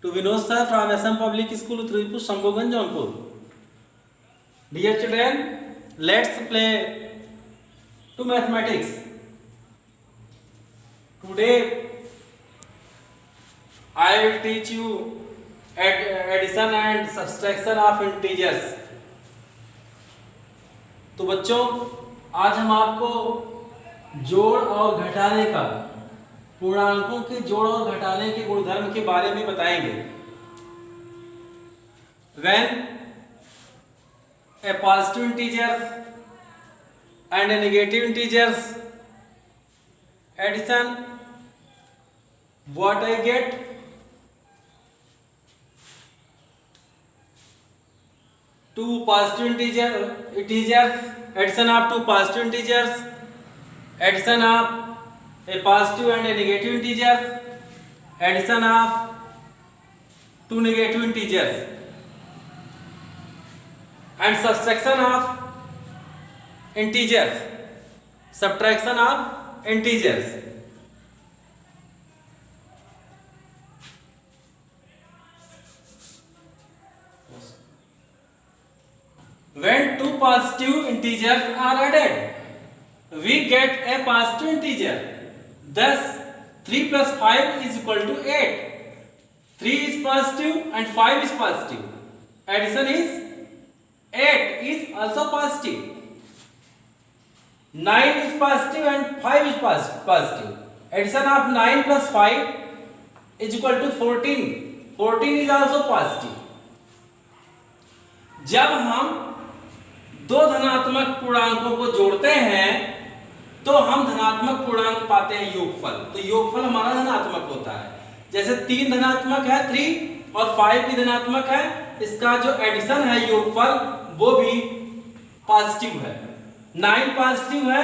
To Vinod sir from SM Public School, Utripur, Shambhuganj, Jaunpur. Dear children, let's play to mathematics. Today I will teach you addition and subtraction of integers. तो बच्चों आज हम आपको जोड़ और घटाने का, पूर्णांकों के जोड़ और घटाने के गुणधर्म के बारे में बताएंगे। When a positive integer and a negative integers addition, what I get? Two positive integers, addition of two positive integers, addition of a positive and a negative integer, addition of two negative integers, and subtraction of integers, subtraction of integers. When two positive integers are added, we get a positive integer. Thus, 3 plus 5 is equal to 8. 3 is positive and 5 is positive. Addition is 8 is also positive. 9 is positive and 5 is positive. Addition of 9 plus 5 is equal to 14. 14 is also positive. जब हम दो धनात्मक पूर्णांकों को जोड़ते हैं तो हम धनात्मक पूर्णांक पाते हैं योगफल। तो योगफल हमारा धनात्मक होता है। जैसे 3 धनात्मक है 3 और 5 भी धनात्मक है, इसका जो एडिशन है योगफल वो भी पॉजिटिव है। 9 पॉजिटिव है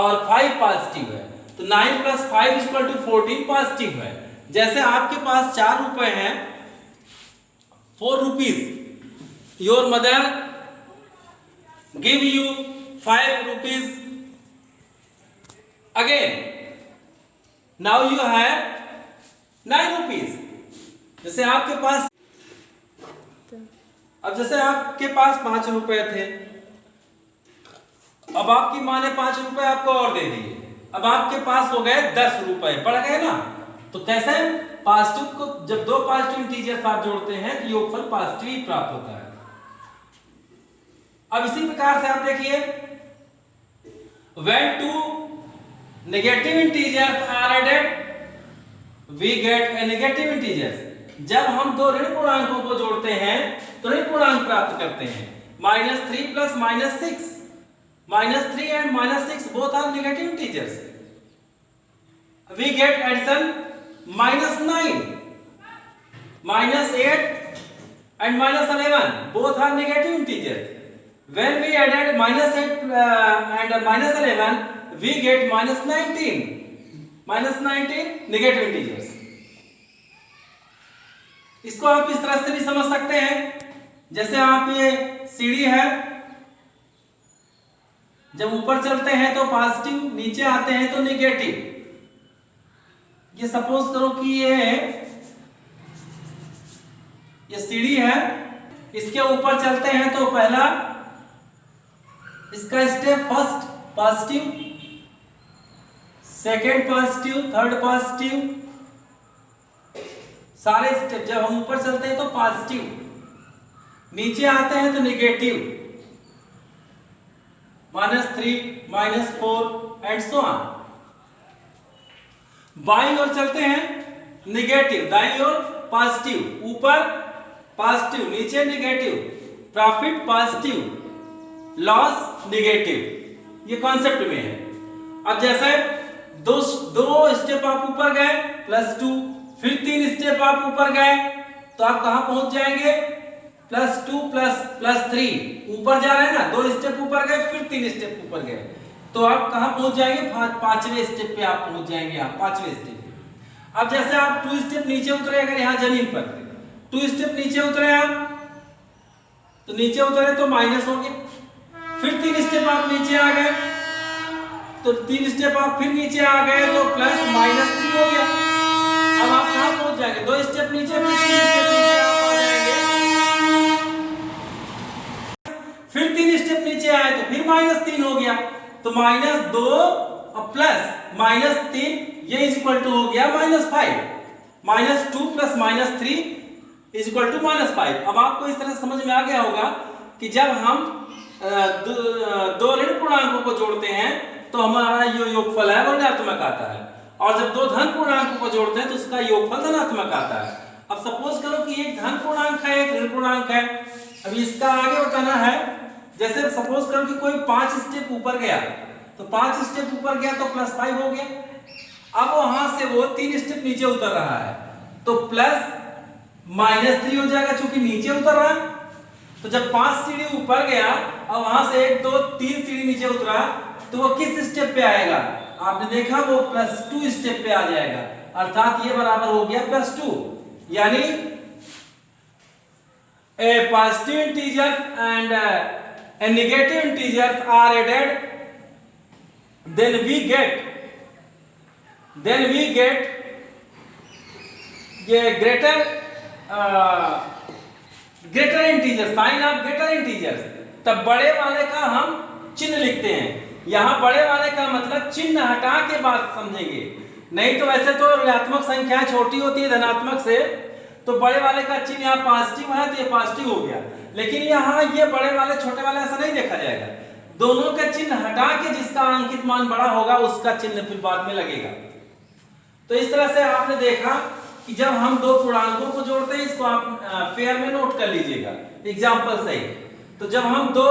और 5 पॉजिटिव है, तो 9 plus 5 is equal to 14 positive है। जैसे आपके पास 4 रुपए हैं, 4 rupees, your mother give you 5 rupees again, now you have 9 rupees. जैसे आपके पास, अब जैसे आपके पास 5 रुपए थे, अब आपकी माँ ने 5 रुपए आपको और दे दिए, अब आपके पास हो गए 10 रुपए, बढ़ गए ना। तो कैसे पॉजिटिव को, जब दो पॉजिटिव इंटीजर्स आप जोड़ते हैं तो योगफल पॉजिटिव ही प्राप्त होता है। अब इसी प्रकार से आप देखिए, when two negative integers are added, we get a negative integers. जब हम दो ऋण पूर्णांकों को जोड़ते हैं तो ऋण पूर्णांक प्राप्त करते हैं। -3 plus -6, -3 and -6 both are negative integers. We get addition -9, -8 and -11 both are negative integers. When we added -8 and -11, we get -19. -19 negative integers. इसको आप इस तरह से भी समझ सकते हैं, जैसे आप ये सीढ़ी है, जब ऊपर चलते हैं तो पॉजिटिव, नीचे आते हैं तो नेगेटिव। ये सपोज करो कि ये सीढ़ी है, इसके ऊपर चलते हैं तो पहला इसका step first positive, second positive, third positive, सारे स्टेप जब हम ऊपर चलते हैं तो पॉजिटिव, नीचे आते हैं तो नेगेटिव, -3, -4 एंड सो ऑन। बाईं ओर चलते हैं नेगेटिव, दाईं ओर पॉजिटिव, ऊपर पॉजिटिव, नीचे negative, profit positive, loss negative. ये कॉन्सेप्ट में है। अब जैसे दो स्टेप आप ऊपर गए +2, फिर 3 स्टेप आप ऊपर गए तो आप कहां पहुंच जाएंगे? +2 +3, ऊपर जा रहे हैं ना, 2 स्टेप ऊपर गए फिर 3 स्टेप ऊपर गए तो आप कहां पहुंच जाएंगे? 5वें स्टेप पे आप पहुंच जाएंगे, आप 5वें स्टेप पे। अब जैसे आप 2 स्टेप नीचे उतरे, अगर यहां जमीन पर 2 स्टेप नीचे उतरे आप, तो नीचे उतरे तो माइनस हो गया, फिर 3 स्टेप आप नीचे आ गए तो 3 स्टेप आप फिर नीचे आ गए तो +-3 हो गया। अब आप कहां पहुंच जाएंगे? 2 स्टेप नीचे फिर 3 -3 हो गया, तो -2 और प्लस -3 ये इज इक्वल टू हो गया -5। -2 प्लस -3 इज इक्वल टू -5। अब आपको इस तरह से समझ में आ गया होगा कि जब हम दो ऋण पूर्णांकों को जोड़ते हैं तो हमारा ये योगफल है वो ऋणात्मक आता है, और जब दो धन पूर्णांकों को जोड़ते हैं तो उसका योगफल धनात्मक आता है। अब सपोज करो कि एक धन पूर्णांक है, एक ऋण पूर्णांक है। अब इसका आगे बताना है, जैसे सपोज करो कि कोई 5 स्टेप ऊपर गया, तो 5 स्टेप ऊपर गया तो +5 हो गया। अब वहां से वो 3 स्टेप नीचे उतर रहा है तो प्लस -3 हो जाएगा, चूंकि नीचे उतर रहा है। तो जब 5 सीढ़ी ऊपर गया और वहां से 1 2 3 सीढ़ी नीचे उतरा तो वो किस स्टेप पे आएगा? आपने देखा वो +2 स्टेप पे आ जाएगा, अर्थात ये बराबर हो गया +2। यानी a positive integer and a negative integer are added, then we get ये greater integer, sign of greater integer. तब बड़े वाले का हम चिन्ह लिखते हैं। यहां बड़े वाले का मतलब चिन्ह हटा के बात समझेंगे, नहीं तो वैसे तो ऋणात्मक संख्याएं छोटी होती है धनात्मक से, तो बड़े वाले का चिन्ह यहाँ पॉजिटिव है तो ये पॉजिटिव हो गया। लेकिन यहाँ ये बड़े वाले छोटे वाले ऐसा नहीं देखा जाएगा, दोनों का चिन्ह हटा के जिसका अंकित मान बड़ा होगा उसका चिन्ह फिर बाद में लगेगा। तो इस तरह से आपने देखा कि जब हम दो पूर्णांकों को जोड़ते हैं, इसको आप फेयर में नोट कर लीजिएगा एग्जांपल से। तो जब हम दो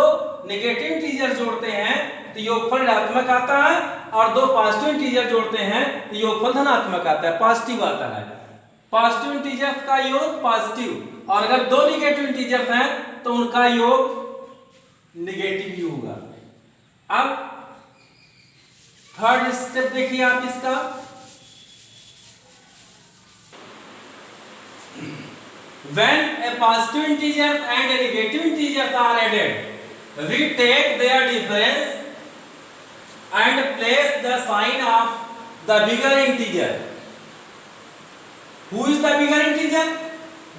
नेगेटिव इंटीजर जोड़ते हैं तो योगफल ऋणात्मक आता है, और दो पॉजिटिव इंटीजर जोड़ते हैं तो योगफल धनात्मक आता है, पॉजिटिव आता है। पॉजिटिव इंटीजर का योग पॉजिटिव, और अगर दो नेगेटिव इंटीजर हैं तो उनका योग नेगेटिव ही होगा। अब थर्ड स्टेप देखिए आप इसका, when a positive integer and a negative integer are added, we take their difference and place the sign of the bigger integer. Who is the bigger integer?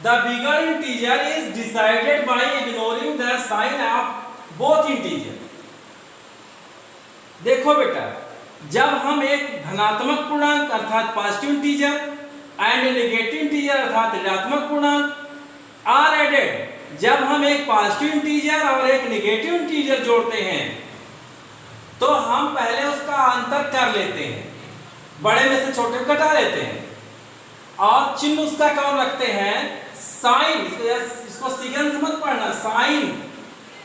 The bigger integer is decided by ignoring the sign of both integers. देखो बेटा, जब हम एक धनात्मक पूर्णांक अर्थात positive integer and negative integer अर्थात ऋणात्मक पूर्णांक आर एडेड, जब हम एक पॉजिटिव इंटीजर और एक नेगेटिव इंटीजर जोड़ते हैं तो हम पहले उसका अंतर कर लेते हैं, बड़े में से छोटे को घटा लेते हैं, और चिन्ह उसका कौन रखते हैं? साइन। इसको सिगन से मत पढ़ना,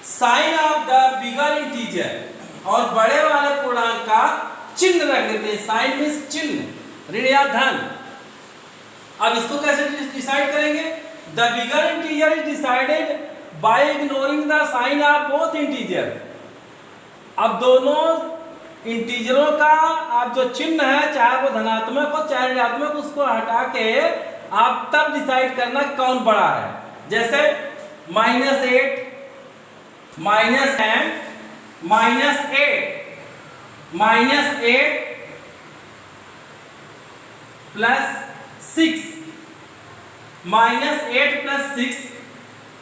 sign of the bigger integer, और बड़े वाले पूर्णांक का चिन्ह रख देते हैं। साइन मींस चिन्ह, ऋण या धन। अब इसको कैसे डिसाइड करेंगे? The bigger integer is decided by ignoring the sign of both integer. अब दोनों इंटीजरों का आप जो चिन्ह है, चाहे वो धनात्मक हो चाहे ऋणात्मक, उसको हटा के आप तब डिसाइड करना कौन बड़ा है। जैसे -8 -10 -8 प्लस 6 -8 प्लस 6।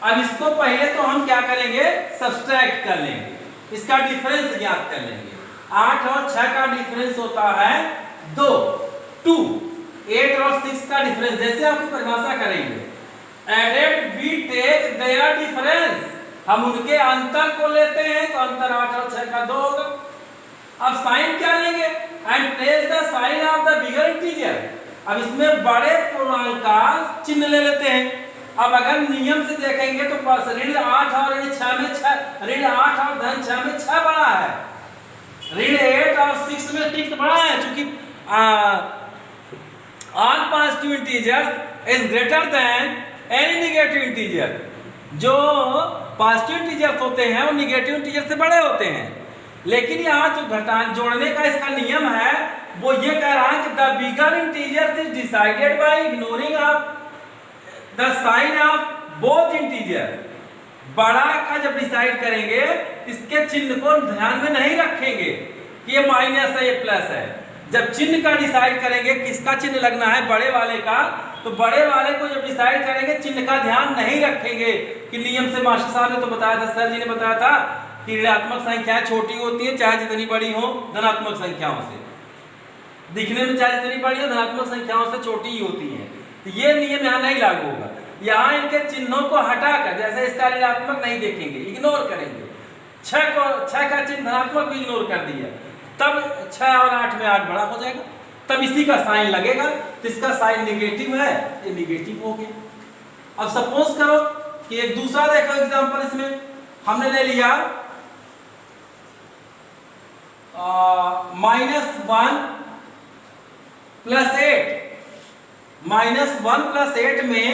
अब इसको पहले तो हम क्या करेंगे? सब्सट्रैक्ट कर लेंगे, इसका डिफरेंस ज्ञात कर लेंगे। 8 और 6 का डिफरेंस होता है 2। 8 और 6 का डिफरेंस जैसे आपकी परिभाषा करेंगे, added we take their difference, हम उनके अंतर को लेते हैं, तो अंतर 8 और 6 का 2 होगा। अब साइन क्या लेंगे? And place the sign of the bigger integer. अब इसमें बड़े पूर्णांक का चिन्ह ले लेते हैं। अब अगर नियम से देखेंगे तो ऋण 8 और ऋण 6 में 6, ऋण 8 और धन 6 में 6 बड़ा है, ऋण 8 और 6 में 6 बड़ा है, क्योंकि all positive integer is greater than any negative integer. जो पॉजिटिव इंटीजर होते हैं वो नेगेटिव इंटीजर से बड़े होते हैं। लेकिन यहाँ जो जोड़ने का इसका नियम है वो ये कह रहा है कि the bigger integer is decided by ignoring of the sign of both integer. बड़ा का जब डिसाइड करेंगे इसके चिन्ह को ध्यान में नहीं रखेंगे कि ये माइनस है ये प्लस है। जब चिन्ह का डिसाइड करेंगे किसका चिन्ह लगना है, बड़े वाले का, तो बड़े वाले को जब डिसाइड करेंगे चिन्ह का ध्यान नहीं रखेंगे कि नियम से मास्टर साहब ने तो बताया था, सर जी ने बताया था कि ऋणात्मक संख्याएं छोटी होती है चाहे जितनी बड़ी हो धनात्मक संख्याओं से, दिखने में चाहे जितनी बड़ी हो धनात्मक संख्याओं से छोटी ही होती है। तो ये नियम यहाँ नहीं लागू होगा। यहाँ इनके चिन्हों को हटाकर, जैसे इसका ऋणात्मक नहीं देखेंगे, इग्नोर करेंगे, 6 का चिन्ह धनात्मक भी इग्नोर कर दिया, तब 6 और 8 में 8 बड़ा हो जाएगा, तब इसी का साइन लगेगा। तो इसका साइन निगेटिव है, ये निगेटिव हो गया। अब सपोज करो कि एक दूसरा देखो एग्जांपल, इसमें हमने ले लिया -1 + 8, -1 + 8 में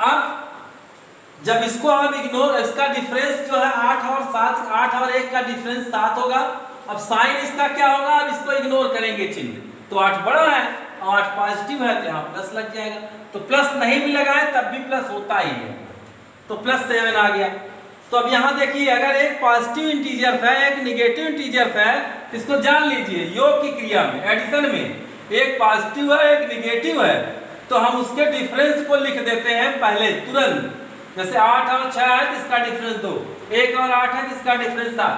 अब जब इसको हम इग्नोर, इसका डिफरेंस जो है 8 और 7, 8 और 1 का डिफरेंस 7 होगा। अब साइन इसका क्या होगा, अब इसको इग्नोर करेंगे चिन्ह, तो 8 बड़ा है, 8 पॉजिटिव है, तो यहाँ प्लस लग जाएगा। तो प्लस नहीं भी लगाए तब भी प्लस होता ही है, तो +7 आ गया। तो अब यहाँ देखिए, अगर एक पॉजिटिव इंटीजर है एक निगेटिव इंटीजर है, इसको जान लीजिए योग की क्रिया में, एडिशन में, एक पॉजिटिव है एक निगेटिव है, तो हम उसके डिफरेंस को लिख देते हैं पहले तुरंत। जैसे 8 और 6 है तो इसका डिफरेंस 2, 1 और 8 है तो इसका डिफरेंस 7।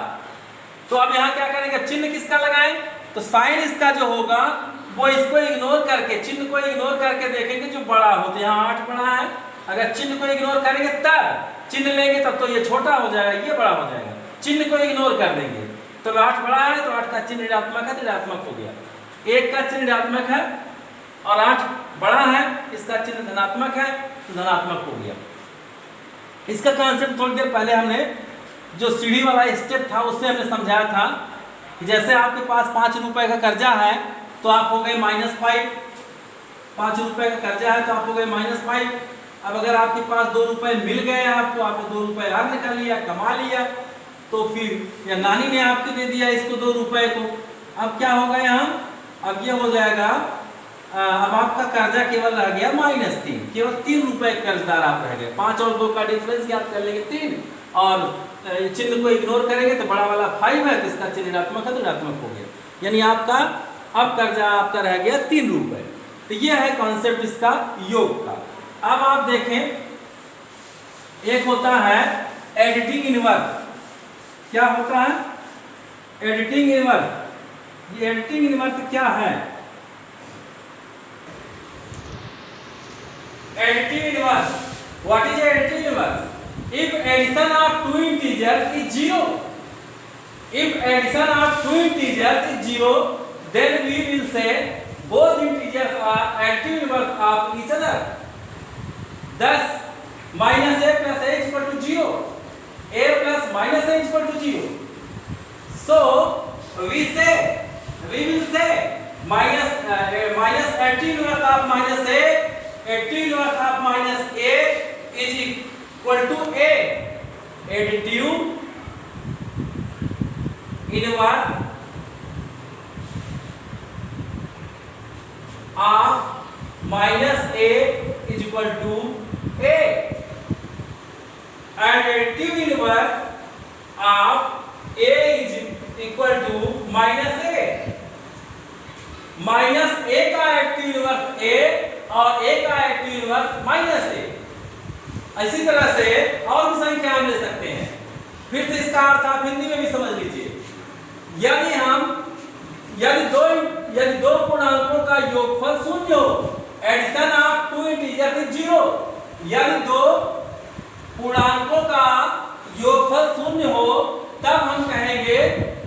तो अब यहाँ क्या करेंगे, चिन्ह किसका लगाएं, तो साइन इसका जो होगा वो इसको इग्नोर करके, चिन्ह को इग्नोर करके देखेंगे जो बड़ा हो, तो यहाँ 8 बड़ा है। अगर चिन्ह को इग्नोर करेंगे तब चिन्ह लेंगे तब तो ये छोटा हो जाएगा, ये बड़ा हो जाएगा। चिन्ह को इग्नोर कर देंगे तो 8 बड़ा है, तो 8 का चिन्ह ऋणात्मक है तो ऋणात्मक हो गया। 1 का चिन्ह ऋणात्मक है और 8 बड़ा है, इसका चिन्ह धनात्मक है तो धनात्मक हो गया। इसका कॉन्सेप्ट थोड़ी देर पहले हमने जो सीढ़ी वाला स्टेप था उससे हमने समझाया था कि जैसे आपके पास 5 रुपए का कर्जा है तो आप हो गए -5, 5 रुपए का कर्जा है तो आप हो गए -5। अब अगर आपके पास 2 रुपए मिल गए आपको, आपने 2 रुपए अर्न कर लिया, कमा लिया, तो फिर या नानी ने आपको दे दिया इसको 2 रुपए को, अब क्या होगा यहाँ, अब ये हो जाएगा, अब आपका कर्जा केवल रह गया -3, केवल 3 रुपए कर्जदार आप रह गए। 5 और 2 का डिफरेंस ज्ञात कर लेंगे 3, और चिन्ह को इग्नोर करेंगे तो बड़ा वाला 5 है तो इसका चिन्ह ऋणात्मक है तो ऋणात्मक हो गया, यानी आपका अब कर्जा आपका रह गया 3 रुपए। तो ये है कॉन्सेप्ट इसका योग का। अब आप देखें, एक होता है एडिटिंग इनवर्स। क्या होता है एडिटिंग इनवर्स? ये एडिटिंग इनवर्स क्या है? Editing inverse, what is editing inverse? If addition of two integers is 0, if addition of two integers is 0, then we will say both integers are additive inverse of each other. Thus, -a plus a is equal to 0, a plus -a is equal to 0. So we will say minus additive inverse of -a, additive inverse of -a is equal to a, additive inverse of -a is equal to a, and additive inverse of a is equal to -a। -a का additive inverse a और a का additive inverse -a। इसी तरह से और भी संख्या हम ले सकते हैं। फिर से इसका अर्थ आप हिंदी में भी समझ लीजिए। यदि दो पूर्णांकों का योगफल 0 हो, addition of two integers is 0, यदि दो पूर्णांकों का योगफल 0 हो तब हम कहेंगे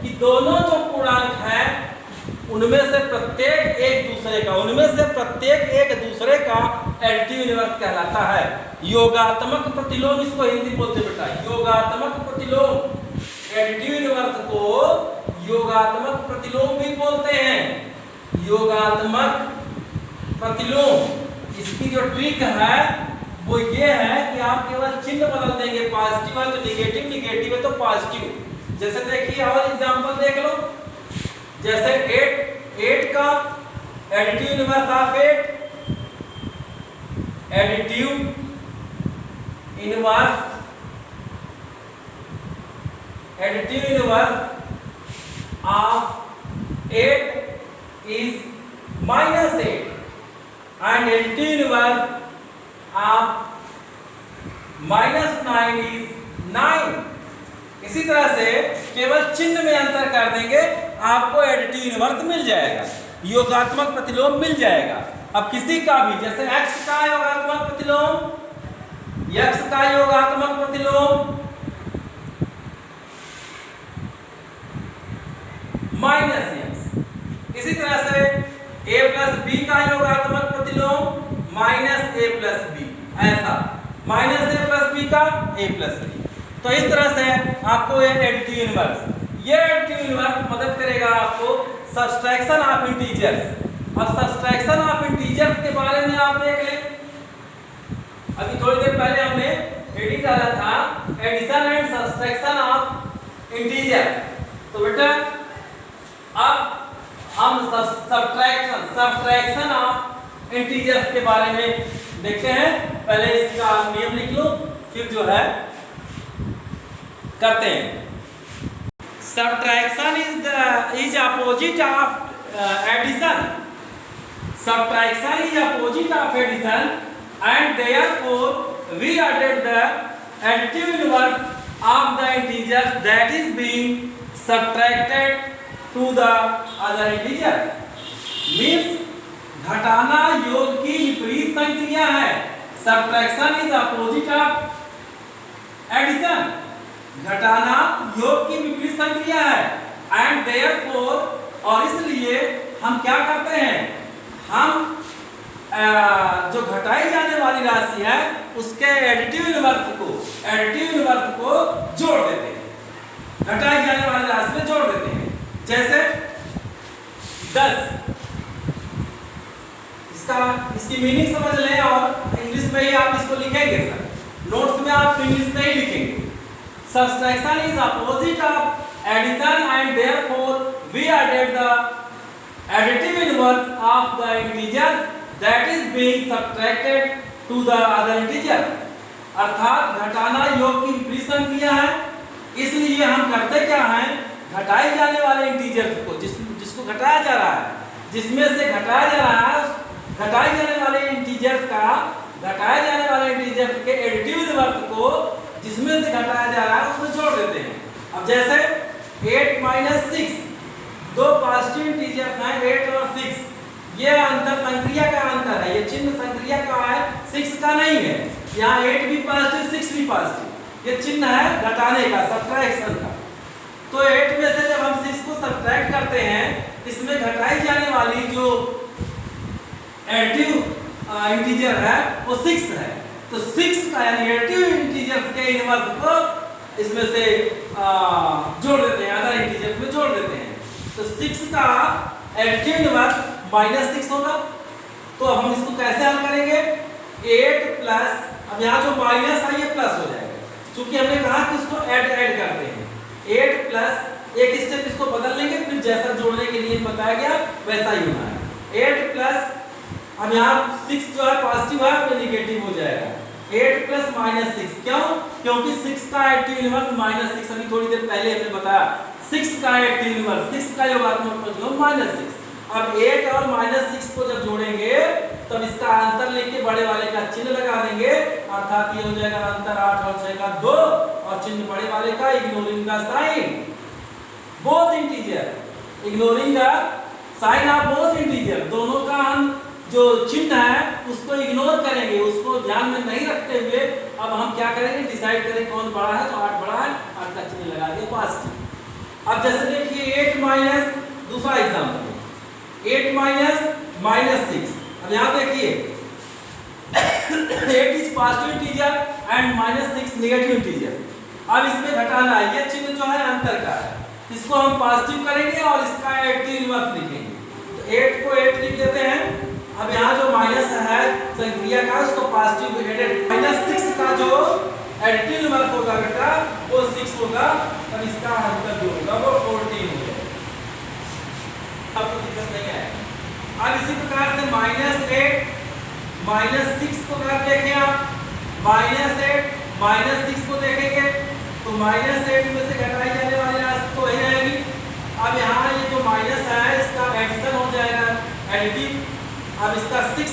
कि दोनों जो पूर्णांक हैं उनमें से प्रत्येक एक दूसरे का एडिटिव इनवर्स कहलाता है। योगात्मक प्रतिलोम इसको हिंदी बोलते बेटा, योगात्मक प्रतिलोम। एडिटिव इनवर्स को योगात्मक प्रतिलोम भी बोलते हैं। योगात्मक प्रतिलोम, इसकी जो ट्रिक है वो ये है कि आप केवल चिन्ह बदल देंगे, पॉजिटिव है तो निगेटिव, निगेटिव है तो पॉजिटिव। जैसे देखिए और एग्जांपल देख लो, जैसे 8 का additive inverse of 8, additive inverse of 8 is -8 and additive inverse of -9 is 9, इसी तरह से केवल चिन्ह में अंतर कर देंगे, आपको एडिटिव इनवर्स मिल जाएगा, योगात्मक प्रतिलोम मिल जाएगा। अब किसी का भी, जैसे x का योगात्मक प्रतिलोम, x का योगात्मक प्रतिलोम माइनस x, इसी तरह से a प्लस बी का योगात्मक प्रतिलोम माइनस a प्लस बी, ऐसा माइनस a प्लस बी का a प्लस बी। तो इस तरह से आपको ये एडिटिव इनवर्स, ये एडिटिव इनवर्स मदद करेगा आपको सब्सट्रैक्शन ऑफ इंटीजर्स। अब सब्सट्रैक्शन ऑफ इंटीजर्स के बारे में आप देख लें, अभी थोड़ी देर पहले हमने हेडिंग डाला था addition and subtraction of integer. तो बेटा अब हम सब्सट्रैक्शन ऑफ इंटीजर्स के बारे में देखते हैं। पहले इसका नियम लिख लो, फिर जो है करते हैं। Subtraction is opposite of addition, subtraction is opposite of addition and therefore we added the additive inverse of the integer that is being subtracted to the other integer। Means घटाना योग की विपरीत संक्रिया है। Subtraction is opposite of addition, घटाना योग की विपरीत संक्रिया है। एंड देयरफॉर, और इसलिए हम क्या करते हैं, हम जो घटाई जाने वाली राशि है उसके एडिटिव इनवर्स को जोड़ देते हैं, घटाई जाने वाली राशि में जोड़ देते हैं। जैसे 10, इसकी मीनिंग समझ लें और इंग्लिश में ही आप इसको लिखेंगे सर, नोट्स में आप इंग्लिश में ही लिखेंगे। Subtraction is opposite of addition and therefore we added the additive inverse of the integer that is being subtracted to the other integer। अर्थात घटाना योग की विपरीत संक्रिया है, इसलिए हम करते क्या हैं, घटाए जाने वाले इंटीजर को, जिसको घटाया जा रहा है, जिसमें से घटाया जा रहा है, घटाए जाने वाले इंटीजर के एडिटिव इनवर्स को जिसमें से घटाया जा रहा है उसमें जोड़ देते हैं। अब जैसे 8 माइनस 6, दो पॉजिटिव इंटीजर हैं 8 और 6, ये अंतर संक्रिया का अंतर है, ये चिन्ह संक्रिया का है, 6 का नहीं है। यहाँ 8 भी पॉजिटिव 6 भी पॉजिटिव, ये चिन्ह है घटाने का, सब्ट्रैक्शन का। तो 8 में से जब हम 6 को सब्ट्रैक्ट करते हैं, इसमें घटाई जाने वाली जो एडिटिव इंटीजर है वो 6 है। तो 6 का यानी एडिटिव इंटीजर के इनवर्स को इसमें से जोड़ देते हैं, अदर इंटीजर में जोड़ देते हैं। तो 6 का एडिटिव इनवर्स -6 होगा। तो अब हम इसको कैसे हल करेंगे, 8 प्लस, अब यहाँ जो माइनस है ये प्लस हो जाएगा, क्योंकि हमने कहा कि इसको ऐड करते हैं। 8 प्लस, एक स्टेप इसको बदल लेंगे, फिर जैसा जोड़ने के लिए बताया गया वैसा ही होना है। 8 प्लस, अब यहाँ 6 जो है पॉजिटिव है वो नेगेटिव हो जाएगा। 8 प्लस -6, क्यों? क्योंकि 6 का एडिटिव इनवर्स -6, अभी थोड़ी देर पहले हमने बताया 6 का एडिटिव इनवर्स, 6 का योगात्मक प्रतिलोम -6। अब 8 और -6 को जब जोड़ेंगे तब इसका अंतर लेके बड़े वाले का चिन्ह लगा देंगे, अर्थात ये हो जाएगा अंतर 8 और 6 का 2, और चिन्ह बड़े वाले का ignoring the sign both integer, ignoring the sign of both integer, दोनों का हम जो चिन्ह है उसको इग्नोर करेंगे, उसको ध्यान में नहीं रखते हुए अब हम क्या करेंगे, डिसाइड करें कौन बड़ा है। तो 8 बड़ा है, 8 का चिन्ह लगा दिया पॉजिटिव। अब जैसे देखिए 8 माइनस, दूसरा एग्जांपल 8 माइनस -6, अब यहाँ देखिए 8 is positive integer and -6 negative integer. अब इसमें घटाना है, ये चिन्ह जो है अंतर का है, इसको हम पॉजिटिव करेंगे और इसका एडिटिव इनवर्स लिखेंगे। तो 8 को 8 लिख देते हैं। अब यहाँ जो माइनस है संक्रिया का उसको पॉजिटिव एडेड, -6 का जो एडिटिव इनवर्स होगा बेटा वो 6 होगा, और इसका अंतर जो होगा वो 14 होगा। आपको दिक्कत नहीं है। अब इसी प्रकार से -8 -6 को अगर देखें आप, -8 -6 को देखेंगे तो -8 में से घटाई जाने वाली राशि तो वही रहेगी। अब यहाँ ये जो माइनस है इसका एडिशन हो जाएगा एडिटिव। अब इसका 6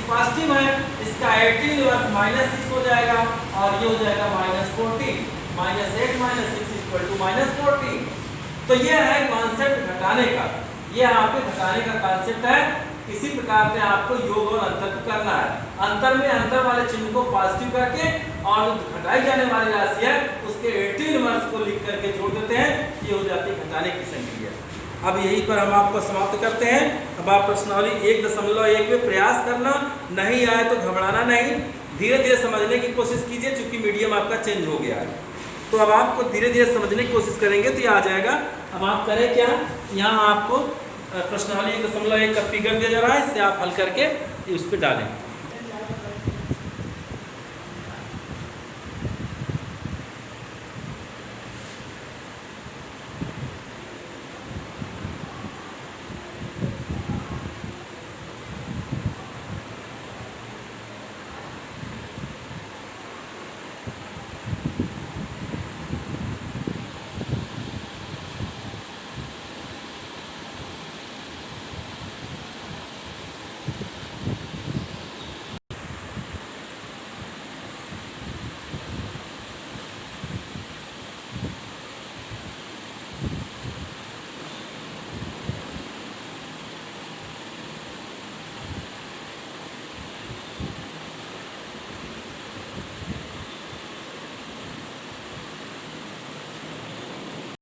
पॉजिटिव है, इसका एडिटिव इनवर्स -6 हो जाएगा, और ये हो जाएगा -14। -8 - 6 = -14। तो ये है कॉन्सेप्ट घटाने का, ये आपके घटाने का कॉन्सेप्ट है। इसी प्रकार से आपको योग और अंतर को करना है। अंतर में अंतर वाले चिन्ह को पॉजिटिव करके और घटाई जाने वाली राशि है उसके 80 इनवर्स को लिख करके जोड़ देते हैं, ये हो जाती है घटाने की संक्रिया। अब यहीं पर हम आपको समाप्त करते हैं। अब आप प्रश्नावली 1.1 में प्रयास करना, नहीं आए तो घबराना नहीं, धीरे धीरे समझने की कोशिश कीजिए, चूंकि मीडियम आपका चेंज हो गया है। तो अब आपको धीरे धीरे समझने की कोशिश करेंगे तो ये आ जाएगा। अब आप करें क्या, यहाँ आपको प्रश्नावली 1.1 का फिगर दिया जा रहा है, इससे आप हल करके उस पर डालें।